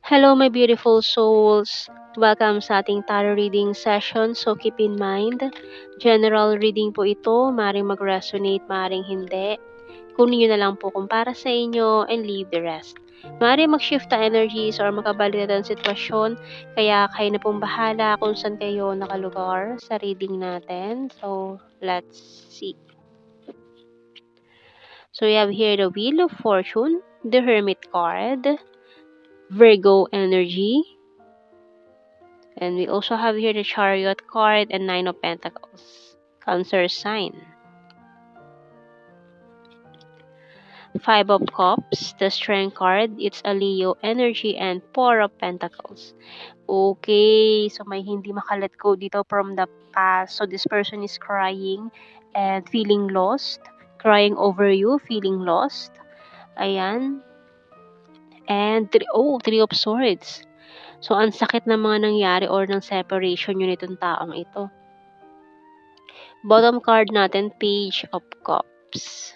Hello, my beautiful souls. Welcome sa ating tarot reading session. So, keep in mind, general reading po ito. Maring mag-resonate, maring hindi. Kunin nyo na lang po kung para sa inyo and leave the rest. Maring mag-shift na energies or makabalik na ang sitwasyon. Kaya kayo na pong bahala kung saan kayo nakalugar sa reading natin. So, let's see. So, we have here the Wheel of Fortune, the Hermit card, Virgo energy, and we also have here the Chariot card and Nine of Pentacles, Cancer sign. Five of Cups, the Strength card, it's a Leo energy, and Four of Pentacles. Okay, so may hindi makalet go dito from the past. So this person is crying and feeling lost. Crying over you, feeling lost. Ayan. And Three of Swords. So, ang sakit ng mga nangyari or ng separation yun itong taong ito. Bottom card natin, Page of Cups.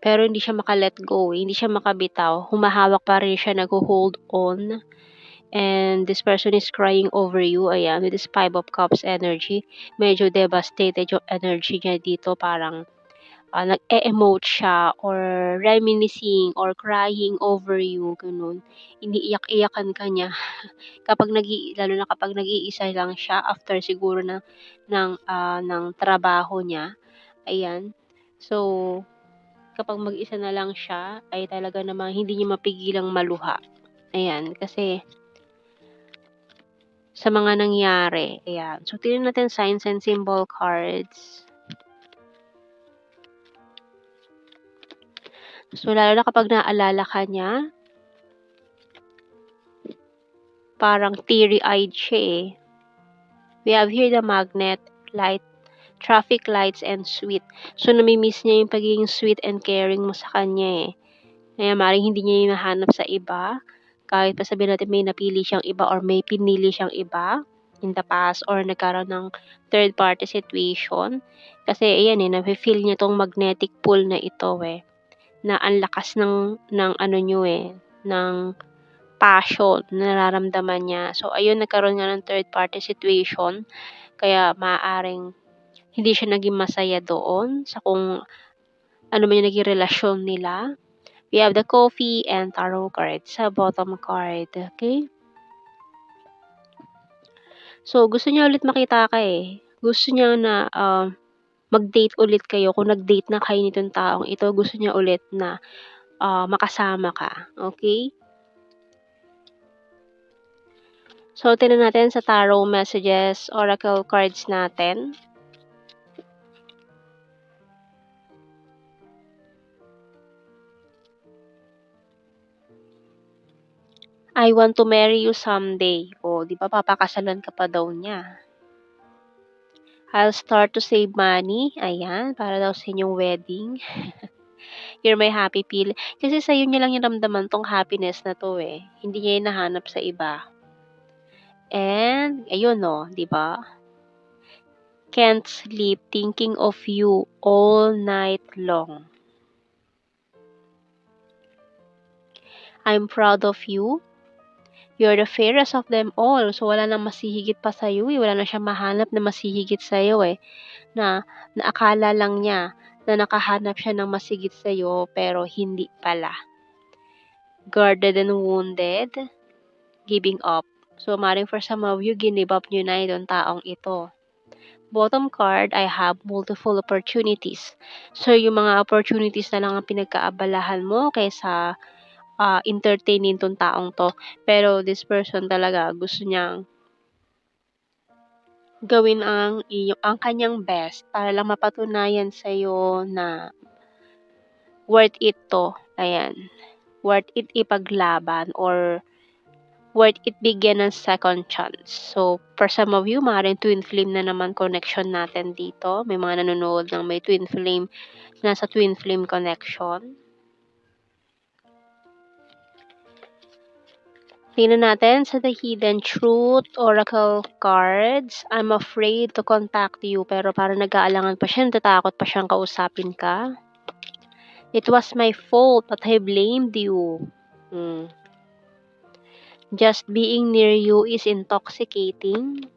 Pero hindi siya maka-let go, hindi siya makabitaw. Humahawak pa rin siya, nag-hold on. And this person is crying over you. Ayan, with this Five of Cups energy. Medyo devastated yung energy niya dito. Parang nag-e-emote siya or reminiscing or crying over you. Ganun. Iniiyak-iyakan ka niya. Lalo na kapag nag-iisa lang siya after siguro ng trabaho niya. Ayan. So, kapag mag-isa na lang siya, ay talaga namang hindi niya mapigilang maluha. Ayan, kasi sa mga nangyari. Ayan. So, tingnan natin signs and symbol cards. So, lalo na kapag naalala ka niya, parang teary-eyed siya eh. We have here the Magnet, light, traffic lights, and sweet. So, namimiss niya yung pagiging sweet and caring mo sa kanya eh. Kaya maring hindi niya yung nahanap sa iba. Kahit pa sabihin natin may napili siyang iba or may pinili siyang iba in the past or nagkaroon ng third party situation. Kasi ayan eh, nafe-feel niya tong magnetic pull na ito eh. Na ang lakas ng ano nyo eh, ng passion na nararamdaman niya. So, ayun, nagkaroon nga ng third party situation. Kaya maaaring hindi siya naging masaya doon sa kung ano man yung naging relasyon nila. We have the Coffee and Tarot card sa bottom card. Okay? So, gusto niya ulit makita ka eh. Gusto niya na mag-date ulit kayo. Kung nag-date na kayo nitong taong ito, gusto niya ulit na makasama ka. Okay? So, tingnan natin sa tarot messages, oracle cards natin. I want to marry you someday. O, di ba papakasalan ka pa daw niya. I'll start to save money. Ayan, para daw sa inyong wedding. You're my happy pill. Kasi sa'yo niya lang yung ramdaman tong happiness na to eh. Hindi niya yung nahanap sa iba. And, ayun no, di ba? Can't sleep thinking of you all night long. I'm proud of you. You're the fairest of them all. So, wala nang masihigit pa sa'yo eh. Wala na siyang mahanap na masihigit sa'yo eh. Na akala lang niya na nakahanap siya ng masigit sa'yo, pero hindi pala. Guarded and wounded, giving up. So, maring for some of you, give up nyo na itong taong ito. Bottom card, I have multiple opportunities. So, yung mga opportunities na lang ang pinagkaabalahan mo kaysa entertaining tong taong to. Pero this person talaga gusto niyang gawin ang kanyang best para lang mapatunayan sa iyo na worth it to. Ayan. Worth it ipaglaban or worth it bigyan ng second chance. So, for some of you, maaaring twin flame na naman connection natin dito. May mga nanonood ng may twin flame, nasa twin flame connection. Tingnan natin sa The Hidden Truth Oracle cards. I'm afraid to contact you, pero parang nag-aalangan pa siya, natatakot pa siyang kausapin ka. It was my fault, but I blamed you. Just being near you is intoxicating.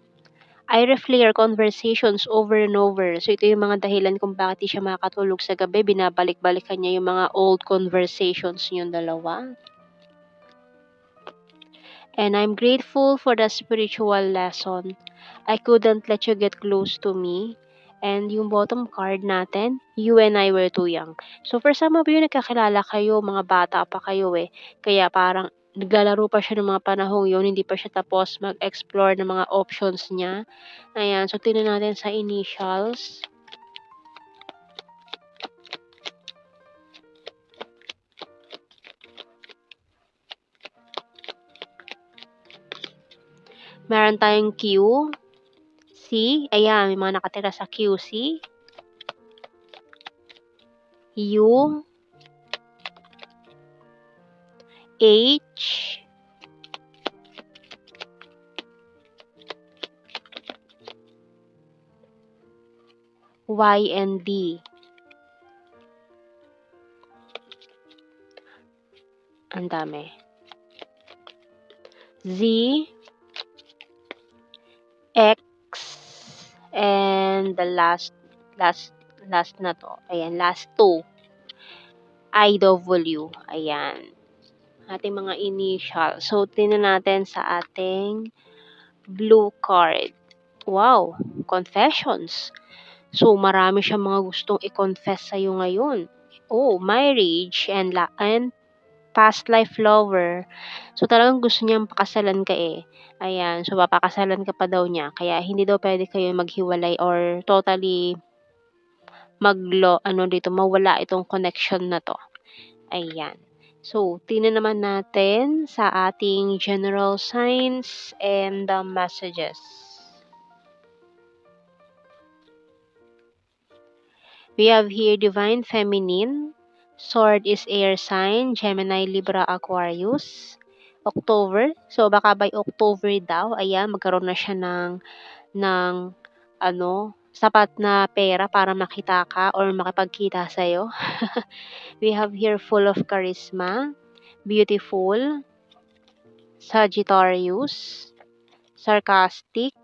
I replay our conversations over and over. So, ito yung mga dahilan kung bakit di siya makakatulog sa gabi. Binabalik-balikan niya yung mga old conversations niyong dalawa. And I'm grateful for the spiritual lesson. I couldn't let you get close to me. And yung bottom card natin, you and I were too young. So for some of you, nagkakilala kayo, mga bata pa kayo eh. Kaya parang naglalaro pa siya ng mga panahong yun, hindi pa siya tapos mag-explore ng mga options niya. Ayan, so tingnan natin sa initials. Meron tayong Q, C, ayan, may mga nakatira sa QC, U, H, Y, and D. Ang dami. Z, X, and the last na to. Ayan, last two. IW. Ayan. Ating mga initial. So, tingnan natin sa ating blue card. Wow, confessions. So, marami siyang mga gustong i-confess sa'yo ngayon. Oh, marriage and past life lover. So, talagang gusto niyang pakasalan ka eh. Ayan, so papakasalan ka pa daw niya. Kaya hindi daw pwede kayo maghiwalay or totally mawala itong connection na to. Ayan. So, tingnan naman natin sa ating general signs and the messages. We have here Divine Feminine. Sword is air sign, Gemini, Libra, Aquarius. October. So, baka by October daw, ayan, magkaroon na siya ng sapat na pera para makita ka or makipagkita sa'yo. We have here full of charisma, beautiful, Sagittarius, sarcastic,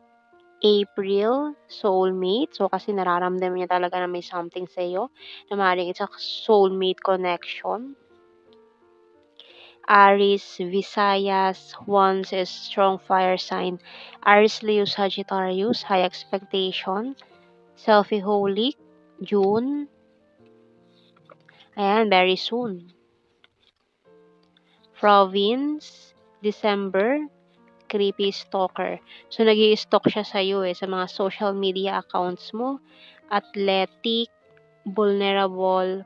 April, soulmate. So, kasi nararamdaman niya talaga na may something sa'yo. Na maaaring it's a soulmate connection. Aries, Visayas, Wands is strong fire sign. Aries, Leo, Sagittarius, high expectation. Selfie-holic, June. Ayan, very soon. Province, December, creepy stalker. So, nag-i-stalk siya sa'yo sa mga social media accounts mo. Athletic, vulnerable,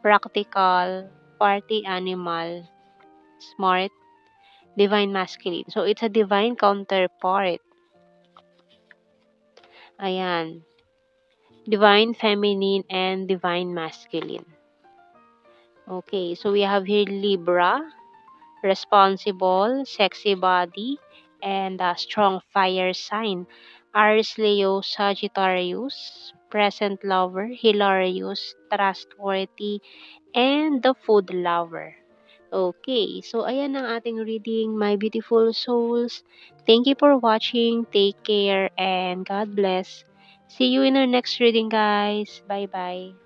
practical, party animal, smart, divine masculine. So, it's a divine counterpart. Ayan. Divine feminine and divine masculine. Okay, so we have here Libra, responsible, sexy body, and a strong fire sign. Aries, Leo, Sagittarius, present lover, hilarious, trustworthy, and the food lover. Okay, so ayan ang ating reading, my beautiful souls. Thank you for watching. Take care and God bless. See you in our next reading, guys. Bye-bye.